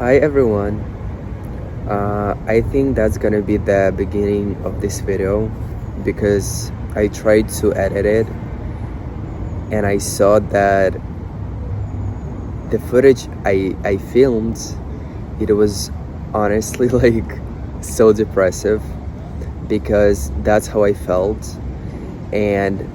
Hi everyone. I think that's gonna be the beginning of this video because I tried to edit it and I saw that the footage I filmed, it was honestly like so depressive because that's how I felt, and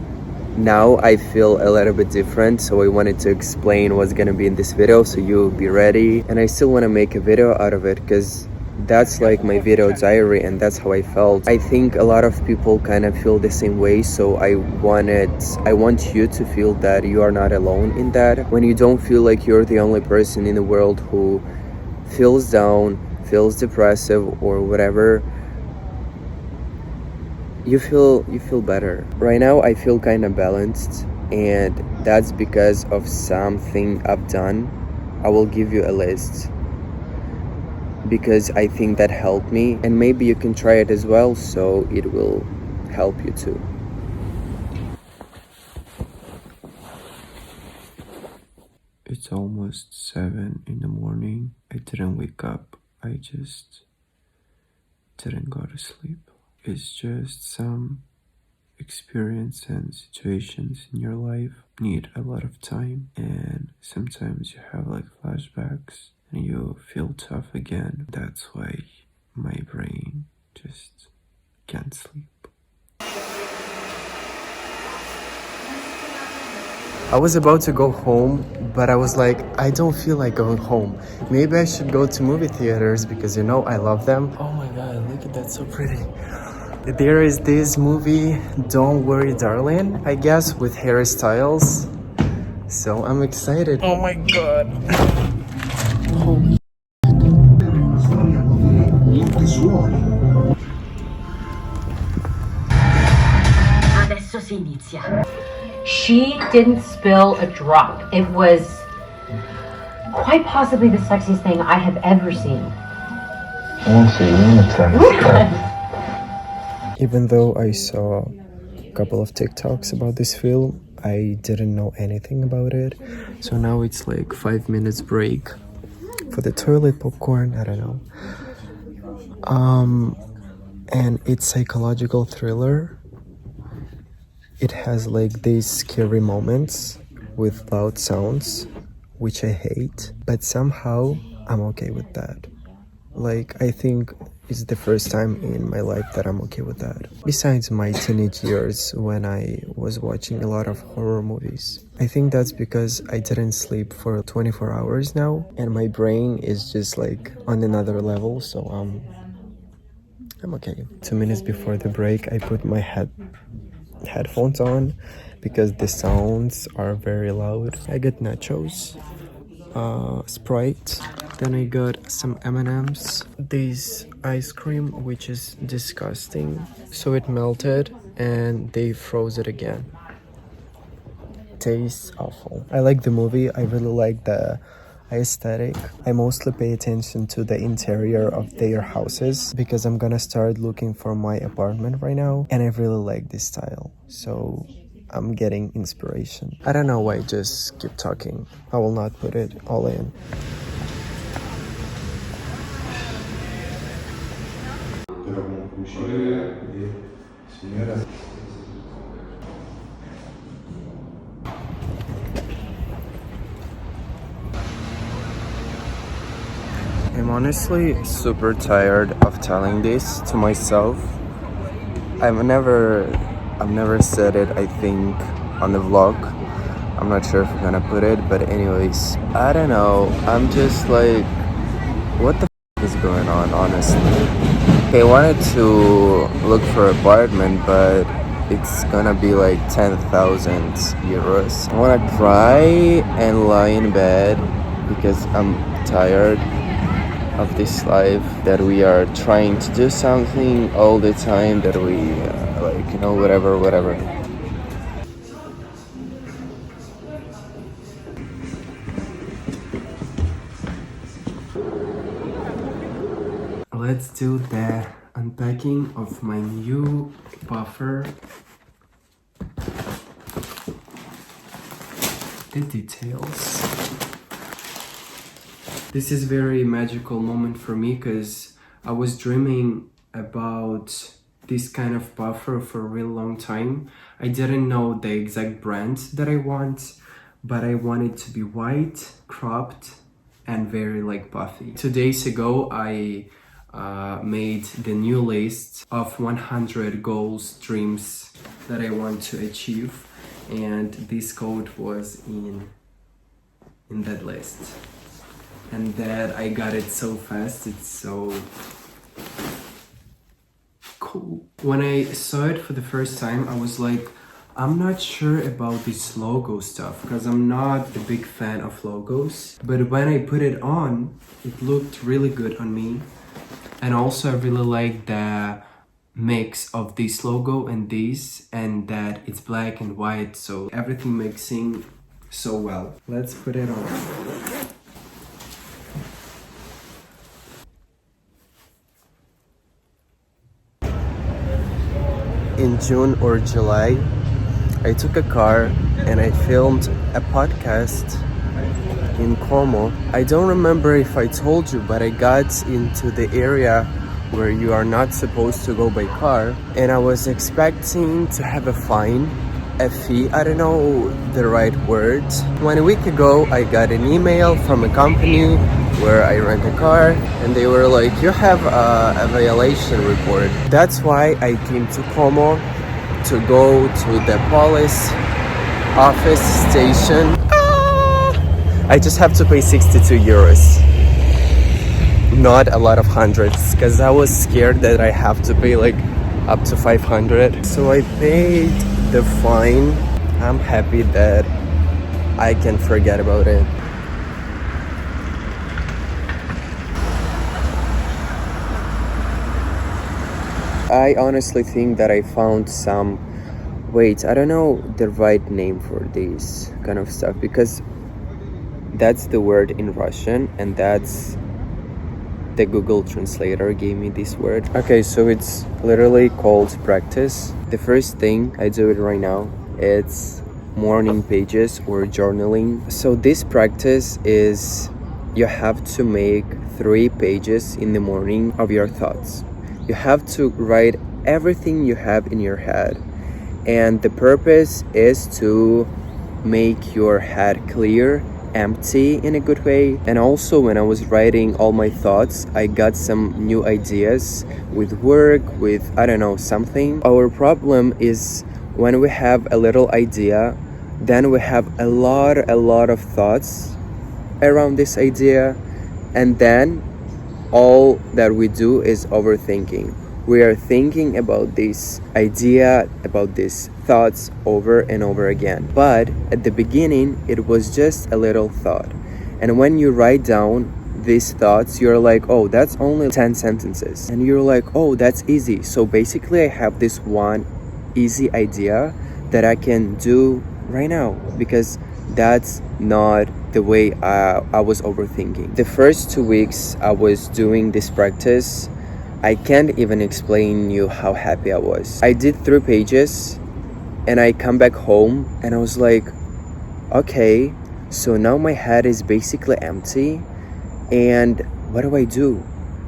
now I feel a little bit different, so I wanted to explain what's gonna be in this video so you'll be ready. And I still want to make a video out of it because that's like my video diary and that's how I felt. I think a lot of people kind of feel the same way, so I want you to feel that you are not alone in that. When you don't feel like you're the only person in the world who feels down, feels depressive or whatever, you feel better. Right now I feel kind of balanced, and that's because of something I've done. I will give you a list because I think that helped me, and maybe you can try it as well, so it will help you too. It's almost 7 in the morning. I didn't wake up. I just didn't go to sleep. It's just some experience and situations in your life need a lot of time, and sometimes you have like flashbacks and you feel tough again. That's why my brain just can't sleep. I was about to go home, but I was like, I don't feel like going home. Maybe I should go to movie theaters because you know I love them. Oh my god, look at that, so pretty. There is this movie, Don't Worry Darling, I guess, with Harry Styles. So I'm excited. Oh my god. Holy. Adesso si inizia. She didn't spill a drop. It was quite possibly the sexiest thing I have ever seen. Even though I saw a couple of TikToks about this film, I didn't know anything about it. So now it's like 5 minutes break for the toilet popcorn, I don't know. And it's psychological thriller. It has like these scary moments with loud sounds, which I hate, but somehow I'm okay with that. Like, I think it's the first time in my life that I'm okay with that. Besides my teenage years when I was watching a lot of horror movies. I think that's because I didn't sleep for 24 hours now, and my brain is just like on another level, so I'm okay. 2 minutes before the break, I put my headphones on because the sounds are very loud. I got nachos, Sprite, then I got some M&Ms, this ice cream which is disgusting, so it melted and they froze it again. Tastes awful. I like the movie, I really like the aesthetic. I mostly pay attention to the interior of their houses because I'm gonna start looking for my apartment right now, and I really like this style, so I'm getting inspiration. I don't know why I just keep talking. I will not put it all in. I'm honestly super tired of telling this to myself. I've never said it, I think, on the vlog. I'm not sure if I'm gonna put it, but anyways, I don't know. I'm just like, what the is going on, honestly? Okay, I wanted to look for an apartment, but it's gonna be like 10,000 euros. I wanna cry and lie in bed because I'm tired of this life, that we are trying to do something all the time, that we like, you know, whatever. Let's do the unpacking of my new buffer. The details. This is very magical moment for me because I was dreaming about this kind of buffer for a real long time. I didn't know the exact brand that I want, but I want it to be white, cropped, and very like puffy. 2 days ago, I made the new list of 100 goals, dreams that I want to achieve, and this coat was in that list. And that I got it so fast, it's so cool. When I saw it for the first time, I was like, I'm not sure about this logo stuff because I'm not a big fan of logos. But when I put it on, it looked really good on me. And also I really like the mix of this logo and this, and that it's black and white, so everything mixing so well. Let's put it on. In June or July, I took a car and I filmed a podcast in Como. I don't remember if I told you, but I got into the area where you are not supposed to go by car, and I was expecting to have a fine, a fee, I don't know the right word. 1 week ago, I got an email from a company where I rent a car, and they were like, you have a violation report. That's why I came to Como to go to the police office station. I just have to pay 62 euros. Not a lot of hundreds, because I was scared that I have to pay like up to 500. So I paid the fine. I'm happy that I can forget about it. I honestly think that I found some, wait, I don't know the right name for this kind of stuff, because that's the word in Russian and that's the Google translator gave me this word. Okay, so it's literally called practice. The first thing I do it right now, it's morning pages or journaling. So this practice is you have to make 3 pages in the morning of your thoughts. You have to write everything you have in your head, and the purpose is to make your head clear, empty in a good way. And also when I was writing all my thoughts, I got some new ideas with work, with I don't know, something. Our problem is when we have a little idea, then we have a lot of thoughts around this idea, and then all that we do is overthinking. We are thinking about this idea, about these thoughts over and over again. But at the beginning, it was just a little thought. And when you write down these thoughts, you're like, oh, that's only 10 sentences. And you're like, oh, that's easy. So basically, I have this one easy idea that I can do right now, because that's not the way I was overthinking. The first 2 weeks I was doing this practice, I can't even explain you how happy I was. I did 3 pages and I come back home and I was like, okay, so now my head is basically empty, and what do?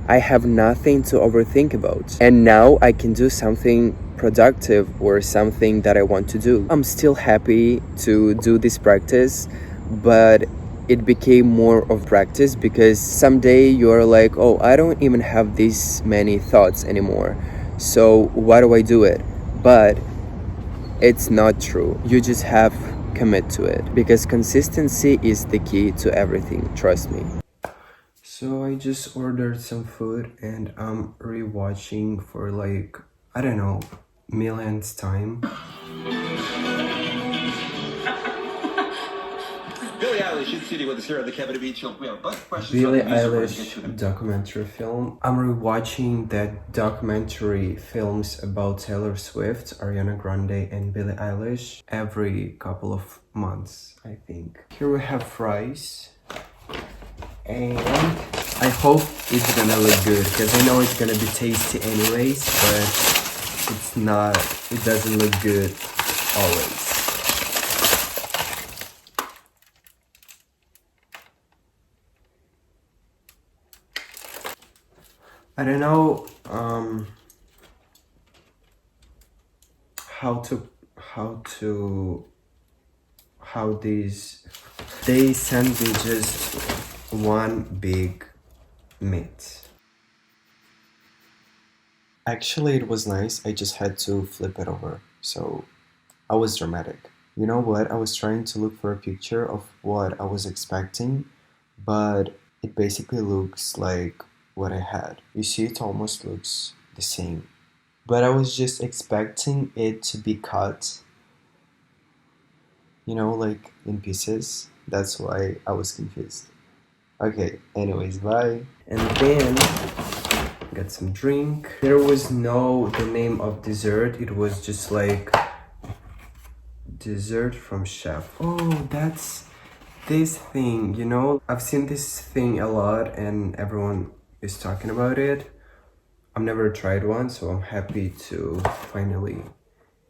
I have nothing to overthink about. And now I can do something productive or something that I want to do. I'm still happy to do this practice, but it became more of practice because someday you're like, oh, I don't even have these many thoughts anymore. So why do I do it? But it's not true. You just have commit to it, because consistency is the key to everything. Trust me. So I just ordered some food and I'm rewatching for like, I don't know, millionth time. Billie Eilish documentary film. I'm rewatching that documentary films about Taylor Swift, Ariana Grande and Billie Eilish every couple of months, I think. Here we have fries. And I hope it's gonna look good, because I know it's gonna be tasty anyways, but it's not, it doesn't look good always. I don't know how to how they sent me just one big meat. Actually, it was nice. I just had to flip it over. So I was dramatic. You know what? I was trying to look for a picture of what I was expecting, but it basically looks like what I had. You see, it almost looks the same. But I was just expecting it to be cut, like in pieces. That's why I was confused. Okay, anyways, bye. And then got some drink. There was no the name of dessert. It was just like dessert from chef. Oh, that's this thing, I've seen this thing a lot and everyone is talking about it. I've never tried one, so I'm happy to finally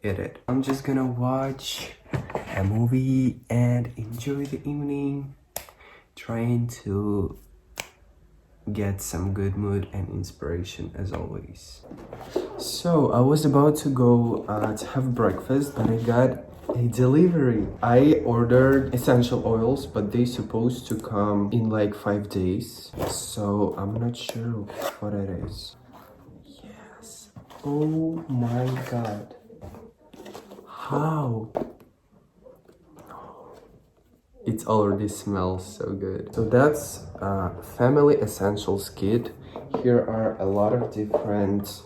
eat it. I'm just gonna watch a movie and enjoy the evening, trying to get some good mood and inspiration as always. So I was about to go to have breakfast, but I got a delivery. I ordered essential oils, but they supposed to come in like 5 days. So I'm not sure what it is. Yes. Oh my god. How? It already smells so good. So that's Family Essentials kit. Here are a lot of different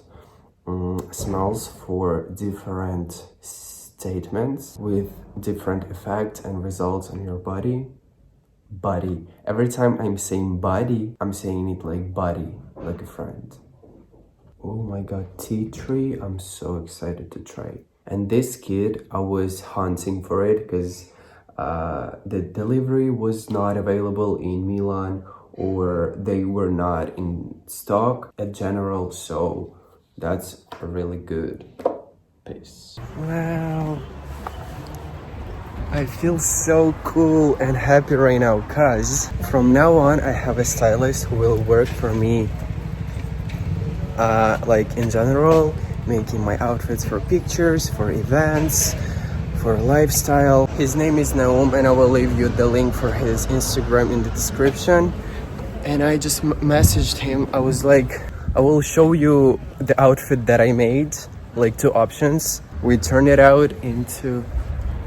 smells for different statements with different effects and results on your body. Body. Every time I'm saying body, I'm saying it like body, like a friend. Oh my god, tea tree. I'm so excited to try. And this kit, I was hunting for it because the delivery was not available in Milan, or they were not in stock at general, so that's a really good piece. Wow, I feel so cool and happy right now because from now on I have a stylist who will work for me, like in general, making my outfits for pictures, for events, for lifestyle. His name is Naum, and I will leave you the link for his Instagram in the description. And I just messaged him. I was like, I will show you the outfit that I made, like 2 options. We turn it out into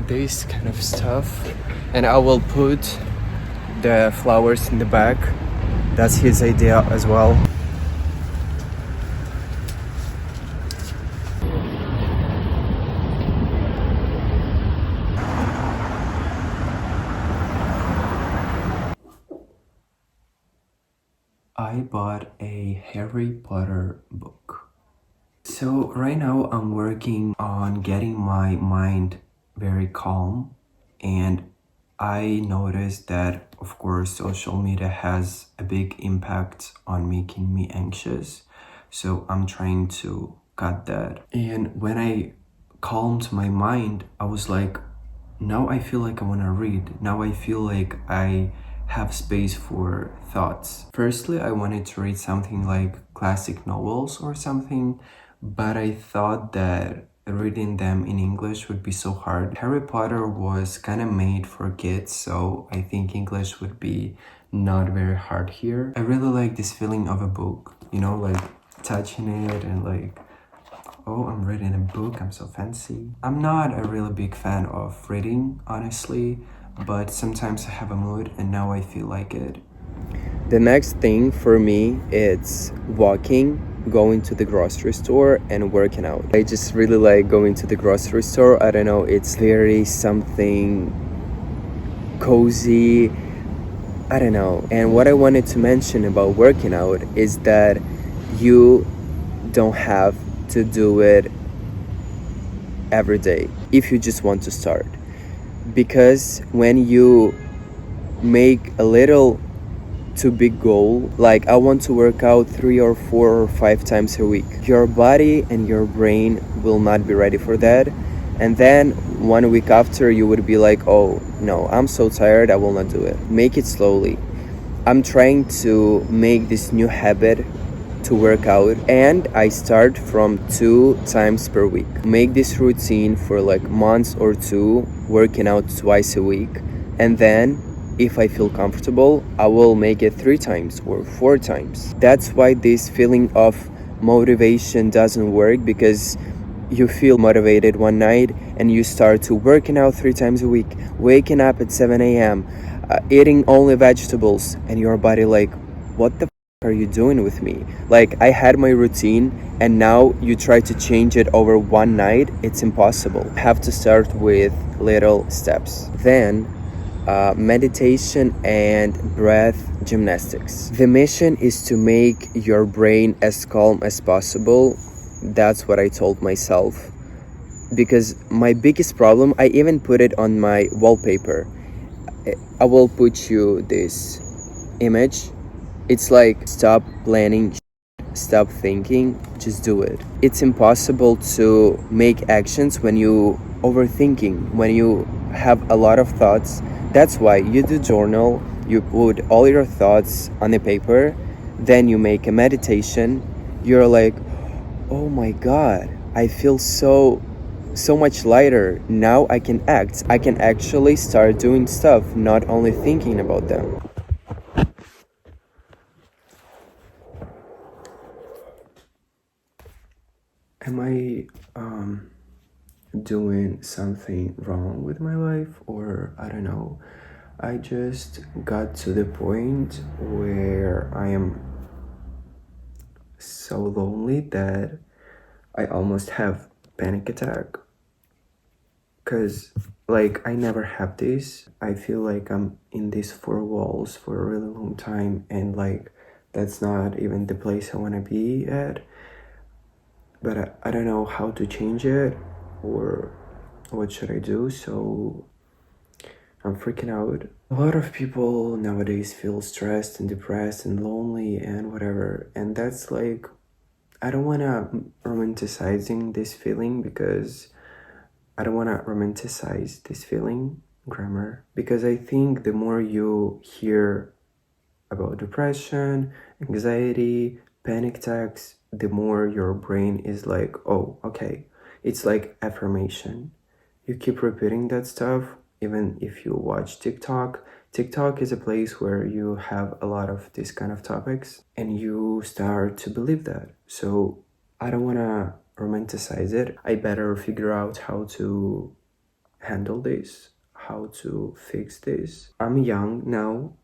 this kind of stuff, and I will put the flowers in the back. That's his idea as well. I bought a Harry Potter book. So right now I'm working on getting my mind very calm, and I noticed that of course social media has a big impact on making me anxious. So I'm trying to cut that. And when I calmed my mind, I was like, now I feel like I want to read. Now I feel like I have space for thoughts. Firstly, I wanted to read something like classic novels or something, but I thought that reading them in English would be so hard. Harry Potter was kind of made for kids, so I think English would be not very hard here. I really like this feeling of a book, like touching it and like, oh, I'm reading a book, I'm so fancy. I'm not a really big fan of reading, honestly, but sometimes I have a mood and now I feel like it. The next thing for me is walking, going to the grocery store and working out. I just really like going to the grocery store. I don't know, it's very something cozy. I don't know. And what I wanted to mention about working out is that you don't have to do it every day if you just want to start, because when you make a little too big goal, like I want to work out 3 or 4 or 5 times a week, your body and your brain will not be ready for that, and then 1 week after you would be like, oh no, I'm so tired, I will not do it. Make it slowly. I'm trying to make this new habit to work out, and I start from 2 times per week. Make this routine for like months or two, working out twice a week, and then if I feel comfortable, I will make it 3 times or 4 times. That's why this feeling of motivation doesn't work, because you feel motivated one night and you start to working out 3 times a week, waking up at 7 a.m., eating only vegetables, and your body like, what the are you doing with me? Like, I had my routine and now you try to change it over one night. It's impossible. You have to start with little steps. Then meditation and breath gymnastics. The mission is to make your brain as calm as possible. That's what I told myself, because my biggest problem, I even put it on my wallpaper. I will put you this image. It's like, stop planning, stop thinking, just do it. It's impossible to make actions when you overthinking, when you have a lot of thoughts. That's why you do journal, you put all your thoughts on the paper, then you make a meditation. You're like, oh my god, I feel so much lighter. Now I can act. I can actually start doing stuff, not only thinking about them. Am I doing something wrong with my life, or I don't know? I just got to the point where I am so lonely that I almost have panic attack. Cause like, I never have this. I feel like I'm in these four walls for a really long time, and like, that's not even the place I want to be at. But I don't know how to change it, or what should I do. So I'm freaking out. A lot of people nowadays feel stressed and depressed and lonely and whatever, and that's like, I don't want to romanticizing this feeling, because I don't want to romanticize this feeling, grammar, because I think the more you hear about depression, anxiety, panic attacks, the more your brain is like, oh, okay. It's like affirmation. You keep repeating that stuff, even if you watch TikTok. TikTok is a place where you have a lot of these kind of topics, and you start to believe that. So I don't want to romanticize it. I better figure out how to handle this, how to fix this. I'm young now,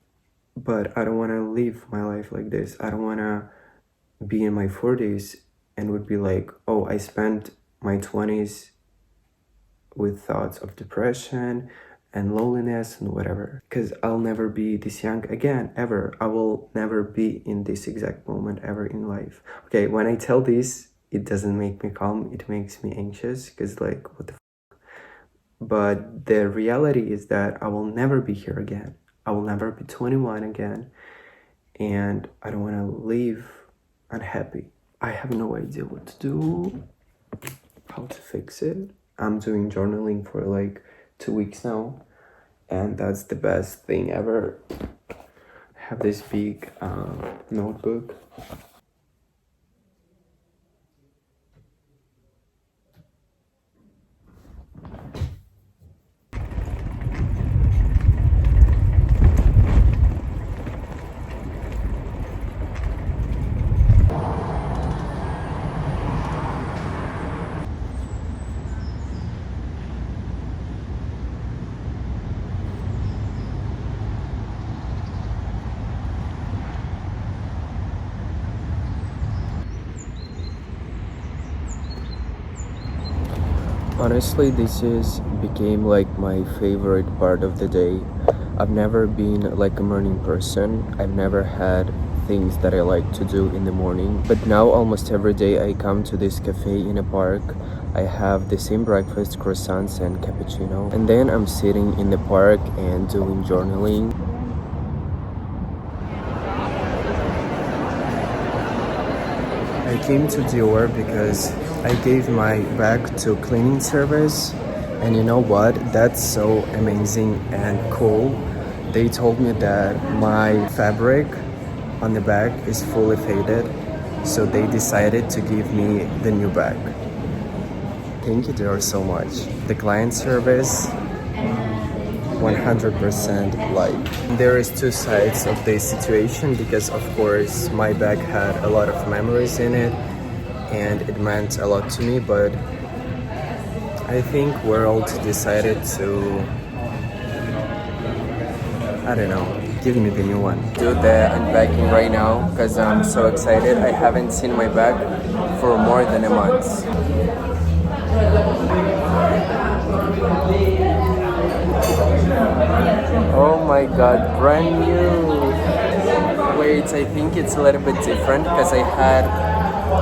but I don't want to live my life like this. I don't want to be in my 40s and would be like, oh, I spent my 20s with thoughts of depression and loneliness and whatever, because I'll never be this young again, ever. I will never be in this exact moment ever in life. Okay, when I tell this, it doesn't make me calm, it makes me anxious, because like, what the but the reality is that I will never be here again. I will never be 21 again, and I don't want to live unhappy. I have no idea what to do, how to fix it. I'm doing journaling for like 2 weeks now, and that's the best thing ever. I have this big notebook. Honestly, this is became like my favorite part of the day. I've never been like a morning person. I've never had things that I like to do in the morning. But now almost every day I come to this cafe in a park. I have the same breakfast, croissants and cappuccino. And then I'm sitting in the park and doing journaling. I came to Dior because I gave my bag to cleaning service, and you know what? That's so amazing and cool. They told me that my fabric on the bag is fully faded, so they decided to give me the new bag. Thank you there so much. The client service, 100% like. There is two sides of this situation because of course my bag had a lot of memories in it and it meant a lot to me, but I think world decided to, I don't know, give me the new one. Do the unpacking right now because I'm so excited. I haven't seen my bag for more than a month. Oh my god, brand new! Wait, I think it's a little bit different because I had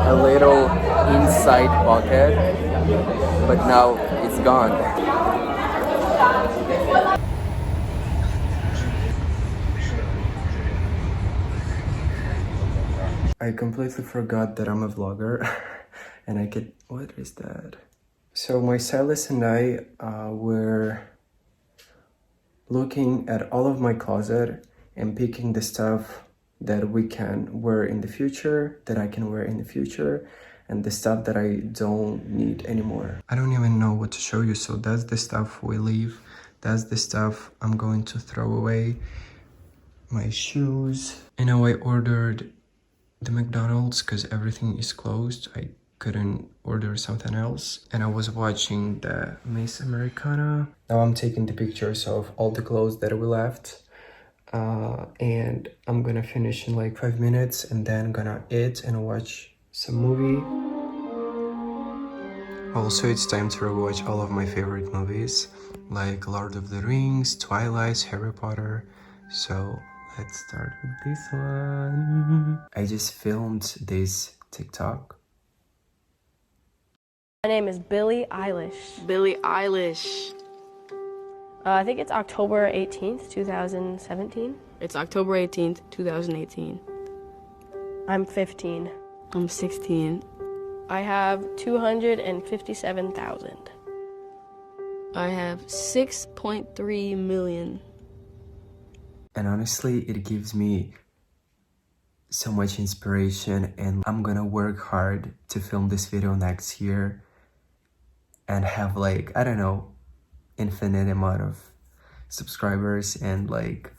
a little inside pocket, but now it's gone. I completely forgot that I'm a vlogger and I could... What is that? So my stylist and I were looking at all of my closet and picking the stuff that we can wear in the future, that I can wear in the future, and the stuff that I don't need anymore. I don't even know what to show you, so that's the stuff we leave. That's the stuff I'm going to throw away. My shoes. You know, I ordered the McDonald's because everything is closed. I couldn't order something else, and I was watching the Miss Americana. Now I'm taking the pictures of all the clothes that we left, and I'm gonna finish in like 5 minutes and then gonna eat and watch some movie. Also, it's time to rewatch all of my favorite movies like Lord of the Rings, Twilight, Harry Potter. So let's start with this one. I just filmed this TikTok. My name is Billie Eilish. Billie Eilish. I think it's October 18th, 2017. It's October 18th, 2018. I'm 15. I'm 16. I have 257,000. I have 6.3 million. And honestly, it gives me so much inspiration, and I'm gonna work hard to film this video next year and have like, I don't know, infinite amount of subscribers and like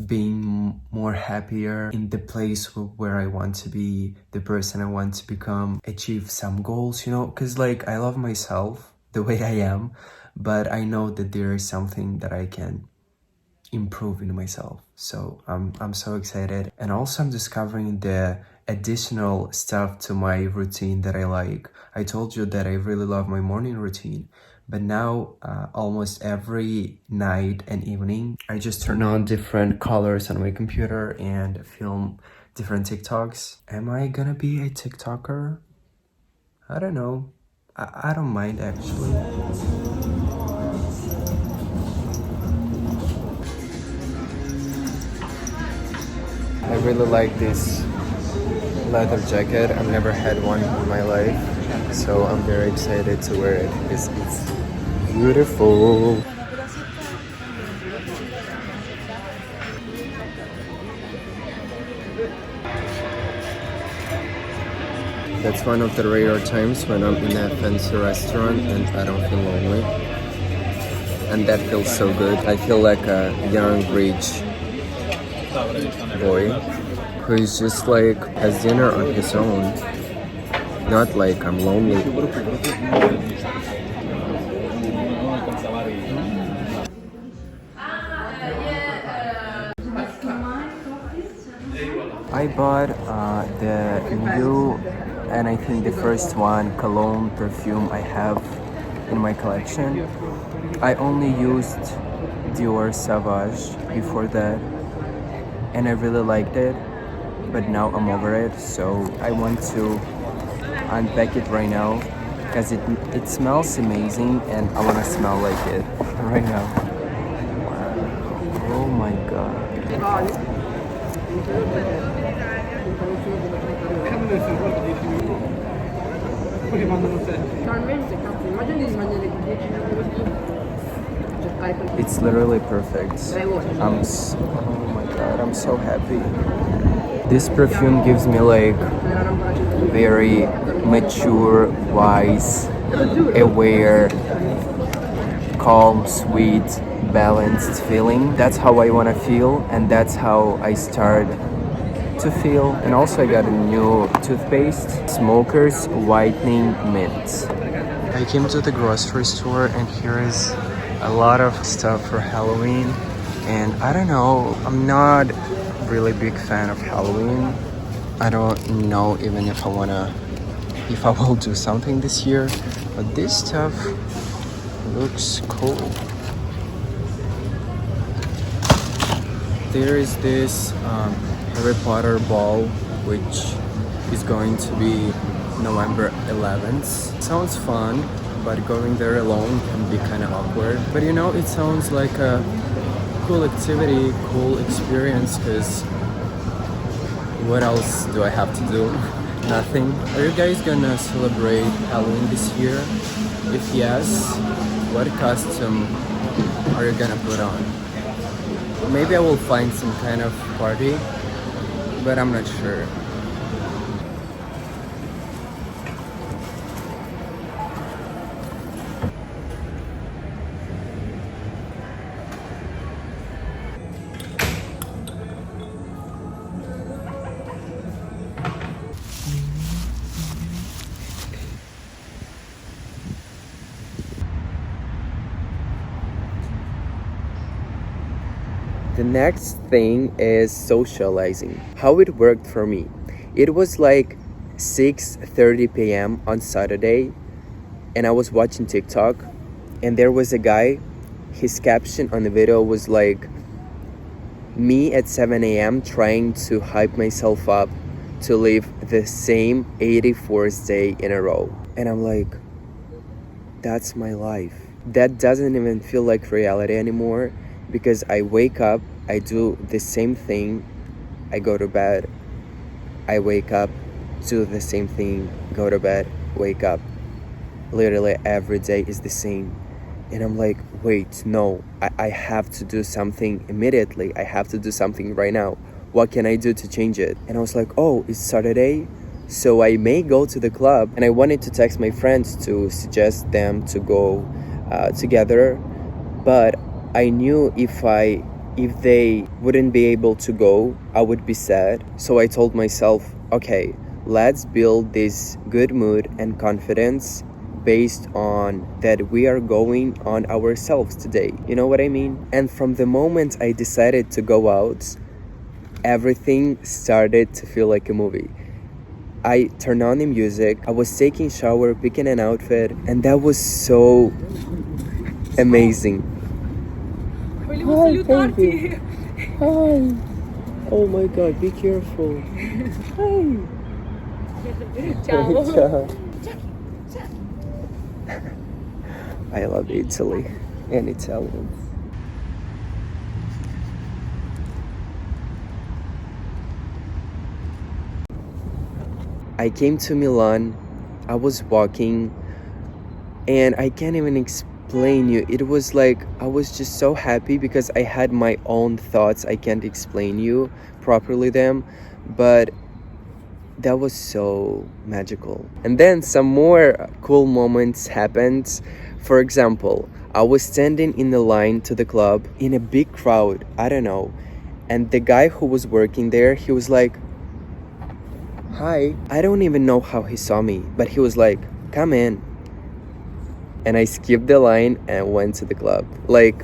being more happier in the place where I want to be, the person I want to become, achieve some goals, you know, because like I love myself the way I am, but I know that there is something that I can improve in myself. So I'm so excited. And also I'm discovering the additional stuff to my routine that I like. I told you that I really love my morning routine, but now almost every night and evening I just turn on different colors on my computer and film different TikToks. Am I gonna be a TikToker? I don't know. I don't mind actually. I really like this leather jacket. I've never had one in my life, so I'm very excited to wear it because it's beautiful. That's one of the rare times when I'm in a fancy restaurant and I don't feel lonely. And that feels so good. I feel like a young, rich boy who is just like has dinner on his own, not like I'm lonely. I bought the new, and I think the first one, cologne perfume I have in my collection. I only used Dior Sauvage before that, and I really liked it, but now I'm over it, so I want to unpack it right now because it smells amazing and I want to smell like it right now. Wow. Oh my god. It's literally perfect. Oh my god, I'm so happy. This perfume gives me like very mature, wise, aware, calm, sweet, balanced feeling. That's how I want to feel, and that's how I start to feel. And also I got a new toothpaste, Smoker's Whitening Mint. I came to the grocery store and here is a lot of stuff for Halloween. And I don't know, I'm not really big fan of Halloween. I don't know even if I will do something this year. But this stuff looks cool. There is this Harry Potter ball, which is going to be November 11th. Sounds fun, but going there alone can be kind of awkward. But you know, it sounds like a cool activity, cool experience, because what else do I have to do? Nothing. Are you guys gonna celebrate Halloween this year? If yes, what costume are you gonna put on? Maybe I will find some kind of party, but I'm not sure. The next thing is socializing. How it worked for me. It was like 6:30 p.m. on Saturday, and I was watching TikTok, and there was a guy. His caption on the video was like, me at 7 a.m. trying to hype myself up to live the same 84th day in a row. And I'm like, that's my life. That doesn't even feel like reality anymore, because I wake up, I do the same thing, I go to bed, I wake up, do the same thing, go to bed, wake up. Literally every day is the same. And I'm like, wait, no, I have to do something immediately. I have to do something right now. What can I do to change it? And I was like, oh, it's Saturday, so I may go to the club. And I wanted to text my friends to suggest them to go together, but I knew if they wouldn't be able to go, I would be sad. So I told myself, okay, let's build this good mood and confidence based on that we are going on ourselves today. You know what I mean? And from the moment I decided to go out, everything started to feel like a movie. I turned on the music, I was taking a shower, picking an outfit, and that was so amazing. Hi, baby. Hi. Oh my god, be careful. Hi. Ciao. I love Italy and Italians. I came to Milan, I was walking, and I can't even explain you. It was like I was just so happy because I had my own thoughts. I can't explain you properly them, but that was so magical. And then some more cool moments happened. For example, I was standing in the line to the club in a big crowd, I don't know, and the guy who was working there, he was like, hi. I don't even know how he saw me, but he was like, come in. And I skipped the line and went to the club. Like,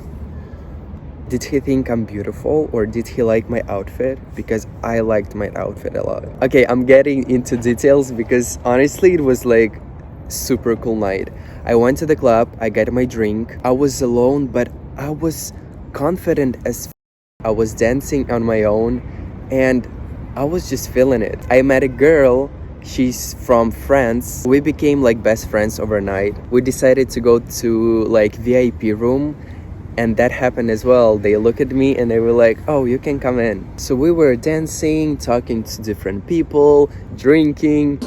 did he think I'm beautiful, or did he like my outfit? Because I liked my outfit a lot. Okay, I'm getting into details because honestly it was like super cool night. I went to the club, I got my drink. I was alone, but I was confident as I was dancing on my own, and I was just feeling it. I met a girl, she's from France. We became like best friends overnight. We decided to go to like VIP room, and that happened as well. They looked at me and they were like, oh, you can come in. So we were dancing, talking to different people, drinking.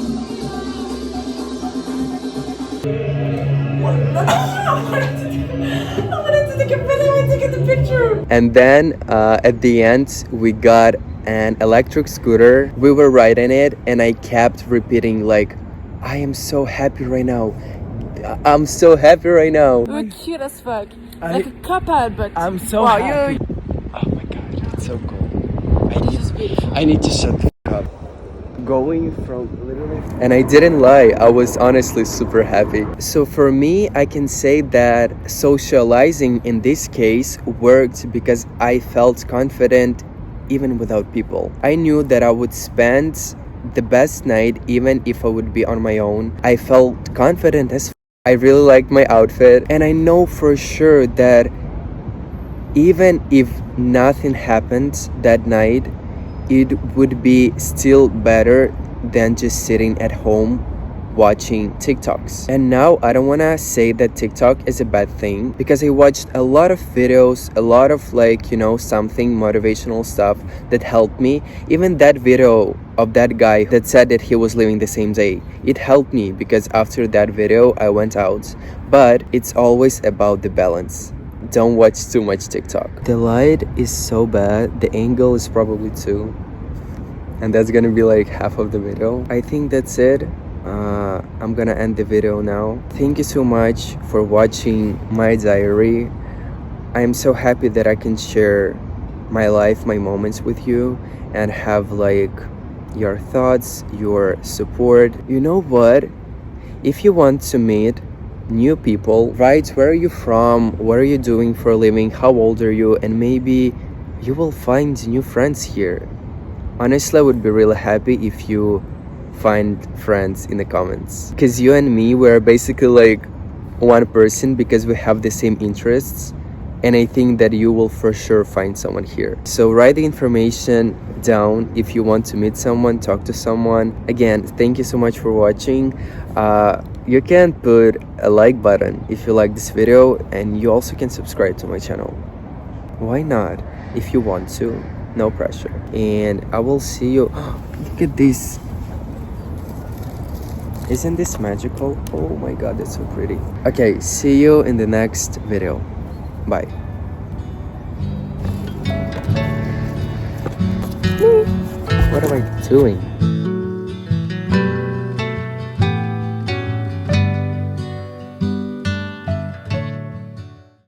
I wanted to take a video. And then at the end, we got an electric scooter. We were riding it, and I kept repeating like, I am so happy right now. I'm so happy right now. You look cute as fuck. Like a cuphead, but I'm so wow, happy. you Oh my god, it's so cool. this is beautiful. I need to shut the up. Going from literally, and I didn't lie, I was honestly super happy. So for me, I can say that socializing in this case worked because I felt confident even without people. I knew that I would spend the best night even if I would be on my own. I felt confident as I really liked my outfit, and I know for sure that even if nothing happened that night, it would be still better than just sitting at home watching TikToks. And now I don't want to say that TikTok is a bad thing, because I watched a lot of videos, a lot of something motivational stuff that helped me. Even that video of that guy that said that he was leaving the same day, it helped me because after that video I went out. But it's always about the balance. Don't watch too much TikTok. The light is so bad, the angle is probably too, and that's gonna be like half of the video. I think that's it. I'm gonna end the video now. Thank you so much for watching my diary. I'm so happy that I can share my life, my moments with you, and have like your thoughts, your support. You know what? If you want to meet new people, write where are you from, what are you doing for a living, how old are you, and maybe you will find new friends here. Honestly, I would be really happy if you find friends in the comments, because you and me, we're basically like one person because we have the same interests, and I think that you will for sure find someone here. So write the information down if you want to meet someone, talk to someone. Again, thank you so much for watching. You can put a like button if you like this video, and you also can subscribe to my channel. Why not? If you want to, no pressure. And I will see you. Look at this. Isn't this magical? Oh my god, that's so pretty. Okay, see you in the next video. Bye. What am I doing?